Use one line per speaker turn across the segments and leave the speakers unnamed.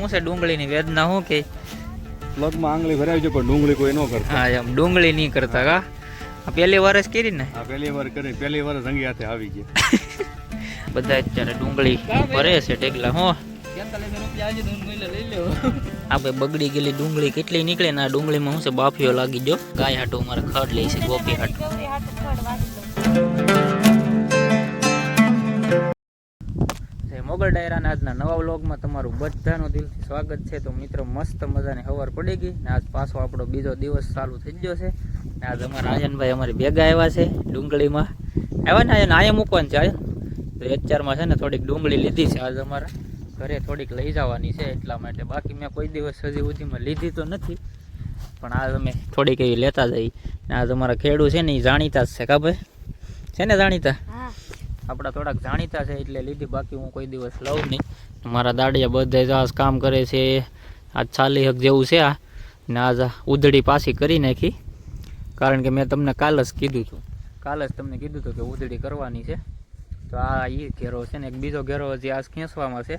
શું છે ડુંગળીની વેદના શું કે
લગમાં આંગળી ભરાવી છે પણ ડુંગળી કોઈ ન કરતા.
હા એમ ડુંગળી નહીં કરતા કા આ પહેલી વાર જ કરી ને
આ પહેલી વાર કરી, પહેલી વાર રંગી હાથે આવી ગયા.
બધા અત્યારે ડુંગળી ભરે છે ટેગલા હો. આપણે બગડી ગયેલી ડુંગળી કેટલી નીકળે ને આ ડુંગળીમાં શું છે બાફીઓ લાગી જો ગાય હાટું અમારે ખડ લે છે ગોપી હાટું. મોગલ ડાયરાના આજના નવા વ્લોગમાં તમારું બધાનું દિલથી સ્વાગત છે. તો મિત્રો મસ્ત મજાની સવાર પડી ગઈ ને આજ પાછો આપણો બીજો દિવસ ચાલુ થઈ ગયો છે ને આજ અમારા આયનભાઈ અમારી ભેગા આવ્યા છે ડુંગળીમાં આવ્યા ને આયન મૂકવાનું છે આયન તો એચારમાં છે ને થોડીક ડુંગળી લીધી છે આજ અમારા ઘરે થોડીક લઈ જવાની છે એટલા માટે. બાકી મેં કોઈ દિવસ હજી સુધીમાં લીધી તો નથી પણ આજ અમે થોડીક એવી લેતા જઈએ ને આજ અમારા ખેડૂ છે ને એ જાણીતા જ છે કા ભાઈ છે ને જાણીતા આપણા થોડાક જાણીતા છે એટલે લીધી બાકી હું કોઈ દિવસ લઉં નહીં. મારા દાડિયા બધા આજ કામ કરે છે આજ 40 જેવું છે આ ને આજ ઉધડી પાછી કરી નાખી કારણ કે મેં તમને કાલ જ કીધું હતું કે ઉધડી કરવાની છે. તો આ એ ઘેરો છે ને એક બીજો ઘેરો હજી આજ ખેંચવામાં છે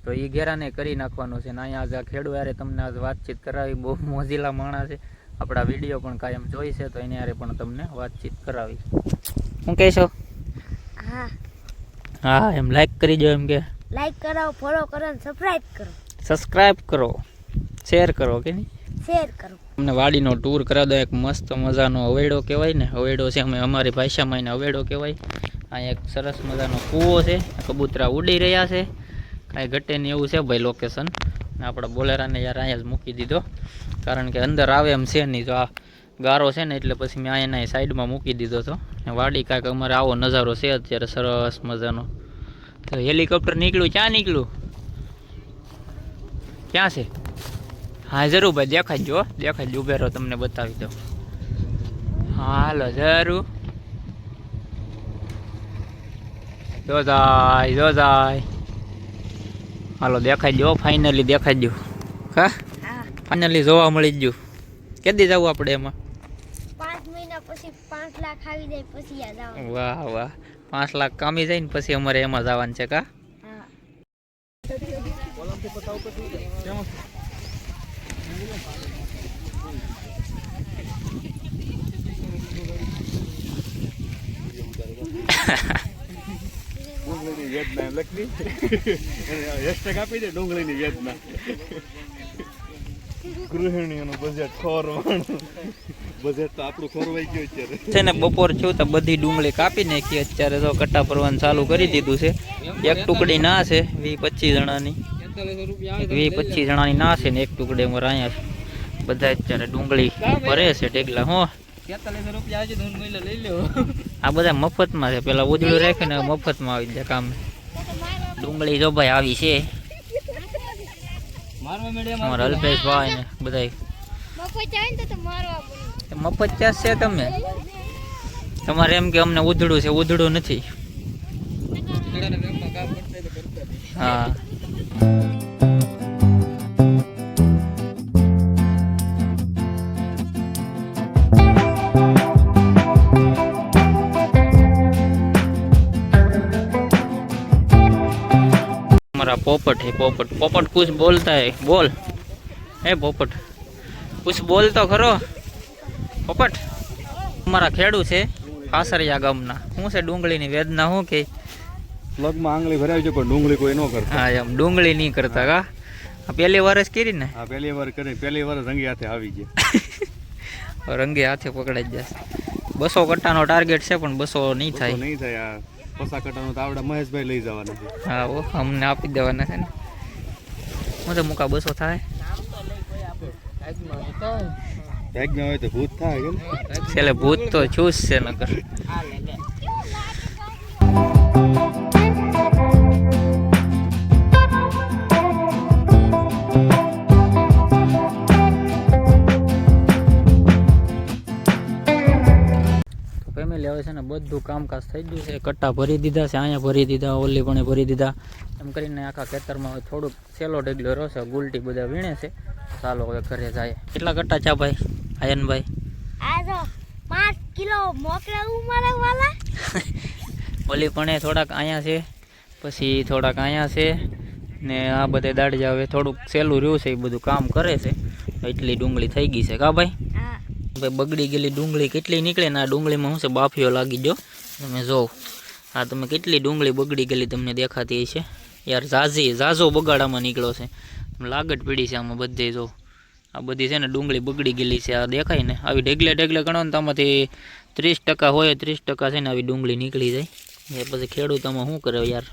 તો એ ઘેરાને કરી નાખવાનો છે ને અહીંયા આજ આ ખેડૂ યારે તમને આજ વાતચીત કરાવી. બહુ મોજીલા માણસ છે આપણા વિડીયો પણ કાયમ જોઈ છે તો એની યારે પણ તમને વાતચીત કરાવી. શું કહેશો? હા એમ લાઈક કરી દો એમ કે
લાઈક કરો, ફોલો કરો અને
સબસ્ક્રાઇબ કરો, શેર કરો કે નહીં
શેર કરો.
અમને વાડીનો ટૂર કરાવી દો. એક મસ્ત મજાનો અવેડો કહેવાય ને અવેડો છે અમે અમારી ભાષામાં એને અવેડો કહેવાય. અહીંયા એક સરસ મજાનો કૂવો છે કબૂતરા ઉડી રહ્યા છે કાંઈ ઘટે નહીં એવું છે ભાઈ લોકેશન. ને આપણા બોલેરાને યાર અહીંયા જ મૂકી દીધો કારણ કે અંદર આવે એમ છે નહીં. તો આ ગારો છે ને એટલે પછી મેં અહીંયા સાઈડમાં મૂકી દીધો હતો. વાડી કાંઈક અમારે આવો નજારો છે અત્યારે સરસ મજાનો. તો હેલિકોપ્ટર નીકળ્યું ક્યાં નીકળ્યું ક્યાં છે? હા જરૂર ભાઈ દેખાડજો ઉભે રહો તમને બતાવી દો. હાલો જરૂર જો જાય હાલો દેખાડજો ફાઇનલી દેખાડજો. હા ફાઇનલી જોવા મળી જ ગયું. કેદી જવું આપણે એમાં?
5 મહિના પછી 5 લાખ આવી જાય પછી યાદ આવે.
વાહ 5 લાખ કામી જાય ને પછી અમારે એમાં જવાનું છે કા?
ડુંગળીની વેદના લખી હેશટેગ આપી દે ડુંગળીની વેદના. ગૃહિણીઓનું બજેટ ખોરવાનું બજેટ તો આપણું ખોરવાઈ ગયું અત્યારે
છે ને. બપોર થયું તો બધી ડુંગળી કાપી નાખી. અત્યારે તો કટ્ટા ભરવાનું ચાલુ કરી દીધું છે. એક ટુકડી ના છે 20-25 જણાની 20-25 જણાની ના છે ને એક ટુકડી અમારે અહીંયા છે. બધા અત્યારે ડુંગળી ભરે છે ટેગલા હો. આ બધા મફતમાં છે. પેલા ઉજળું રાખે ને મફતમાં આવી જાય કામ. ડુંગળી જો ભાઈ આવી છે અમારા અલ્પેશભાઈ ને બધા મફત ચાસ છે. તમે તમારે એમ કે અમને ઉધડું છે ઉધડું નથી. હા पोपट है पोपट कुछ बोलता है बोल हे पोपट कुछ बोल तो खरो पोपट. हमारा खेडू છે ખાસરિયા ગામના. શું છે ડુંગળીની વેદના શું કે
લગમાં આંગળી ભરાવી છે પણ ડુંગળી કોઈ ન કરતા.
હા એમ ડુંગળી નહીં કરતા કા આ પહેલી વાર જ કરી ને.
હા પહેલી વાર કરી, પહેલી વાર રંગી હાથે આવી ગયા.
રંગે હાથે પકડાઈ જશે. 200 કટ્ટાનો ટાર્ગેટ છે પણ 200 નહીં થાય.
નહીં થાય. આ 50 કટ્ટાનો તો આવડા મહેશભાઈ લઈ જવાના છે.
હા ઓ અમને આપી દેવાના છે ને. હું તો મુકા 200 થાય.
બેગમાં હોય તો ભૂત થાય કે
છેલ્લે ભૂત તો ચૂસ છે નકર. ફેમિલી આવે છે ને બધું કામકાજ થઈ ગયું છે. કટ્ટા ભરી દીધા છે અહીંયા ભરી દીધા ઓલી પણ ભરી દીધા એમ કરીને આખા ખેતરમાં થોડુંક છેલ્લો ઢગલો રહેશે. ગુલટી બધા વીણે છે. ચાલો હવે ઘરે જાય. કેટલા કટ્ટા ચા ભાઈ આયનભાઈ?
આ જો 5 કિલો મોકલાવું મારા વાલા.
ઓલી પણ થોડાક અહીંયા છે પછી થોડાક અહીંયા છે ને આ બધે દાડિયા હવે થોડુંક સહેલું રહ્યું છે એ બધું કામ કરે છે. એટલી ડુંગળી થઈ ગઈ છે કા ભાઈ?
હા.
ભાઈ બગડી ગયેલી ડુંગળી કેટલી નીકળે ને આ ડુંગળીમાં શું છે બાફીઓ લાગી ગયો. તમે જોવો આ તમે કેટલી ડુંગળી બગડી ગયેલી તમને દેખાતી હશે યાર. ઝાઝો બગાડામાં નીકળ્યો છે. લાગત પડી છે આમાં બધે. જો આ બધી છે ને ડુંગળી બગડી ગયેલી છે. આ દેખાય ને આવી ઢેગલે ગણો ને તો આમાંથી 30% હોય 30% છે ને આવી ડુંગળી નીકળી જાય. એ પછી ખેડૂતોમાં શું કરે યાર.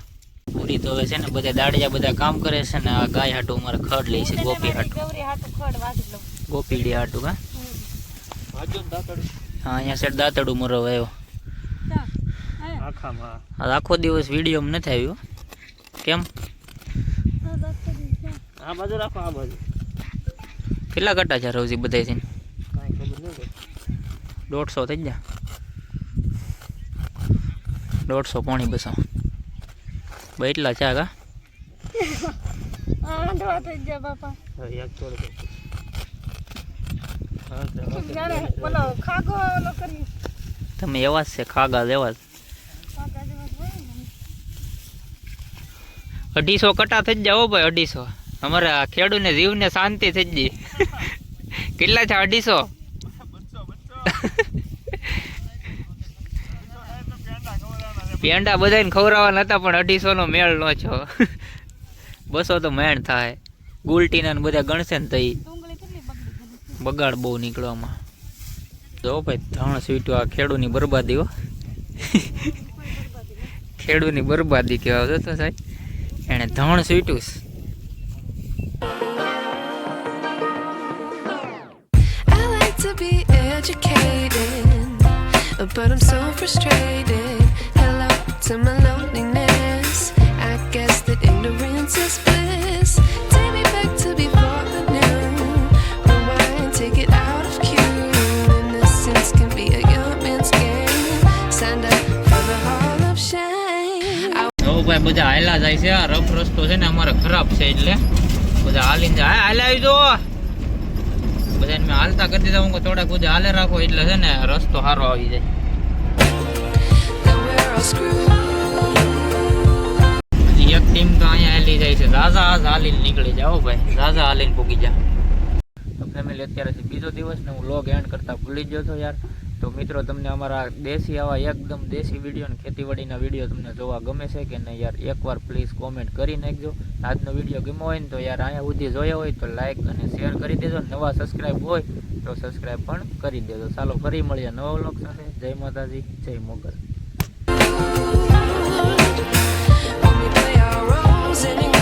પૂરી તો હવે છે ને બધા દાડિયા બધા કામ કરે છે ને આ ગાય હાટું અમારે ખડ લે છે. ગોપી હાટું ગોપીડી હાટું કા હા અહીંયા સેટ દાંતડું મરો આવ્યો. આખો દિવસ વિડીયોમાં નથી આવ્યો કેમ?
આ બાજુ રાખો આ બાજુ.
કેટલા કટા છે રોજી બધા છે? 150 થઈ ગયા. 150 પોણી 200 ભાઈ એટલા ચા કા
એક થોડું
તમે એવા જ છે ખાગા લેવા જ. 250 કટા થઈ જ જાઓ ભાઈ. 250 અમારે આ ખેડૂને જીવને શાંતિ થઈ ગઈ. કેટલા છે 250? પેંડા બધાને ખવડાવવાના હતા પણ 250 નો મેળ નો છો. 200 તો મેણ થાય. ગુલટીના બધા ગણશે ને તો બગાડ બહુ નીકળવામાં. જો ભાઈ ધણ સ્વીટું આ ખેડૂની બરબાદી હો. ખેડૂની બરબાદી કહેવાય તો સાહેબ એને ધણ સ્વીટું.
I like to be educated, but I'm so frustrated. Hello to my loneliness. I guess that ignorance is bliss. Take me back to before the new. Rewind, take it out of cue. Innocence can be a young man's game. Signed up for the hall of shame.
જો ભાઈ બધા હાલ્યા જાય છે. આ rough રસ્તો છે ને અમારે ખરાબ છે એટલે બધા હાલીને જાય. હાલ્યા આવી જો બધાને મેં હાલતા કરી દીધા. હું થોડાક બધા હાલે રાખો એટલે છે ને રસ્તો સારો આવી જાય.
Then we're all screwed.
એક ટીમ તો અહીંયા હાલી જાય છે. ઝાઝા હાલીને નીકળી જાઓ ભાઈ. ઝાઝા હાલીને પૂગી જા. તો ફેમિલી અત્યારે છે બીજો દિવસ ને હું લોગ એન્ડ કરતા ભૂલી ગયો હતો યાર. તો મિત્રો તમને અમારા દેશી આવા એકદમ દેશી વિડીયો ને ખેતીવાડીના વિડીયો તમને જોવા ગમે છે કે નહીં યાર? એકવાર પ્લીઝ કોમેન્ટ કરી નાખજો. આજનો વિડીયો ગમ્યો હોય ને તો યાર અહીંયા સુધી જોયો હોય તો લાઈક અને શેર કરી દેજો. નવા સબસ્ક્રાઈબ હોય તો સબસ્ક્રાઈબ પણ કરી દેજો. ચાલો ફરી મળીએ નવા વ્લોગ સાથે. જય માતાજી, જય Mughal.
When we play our roles and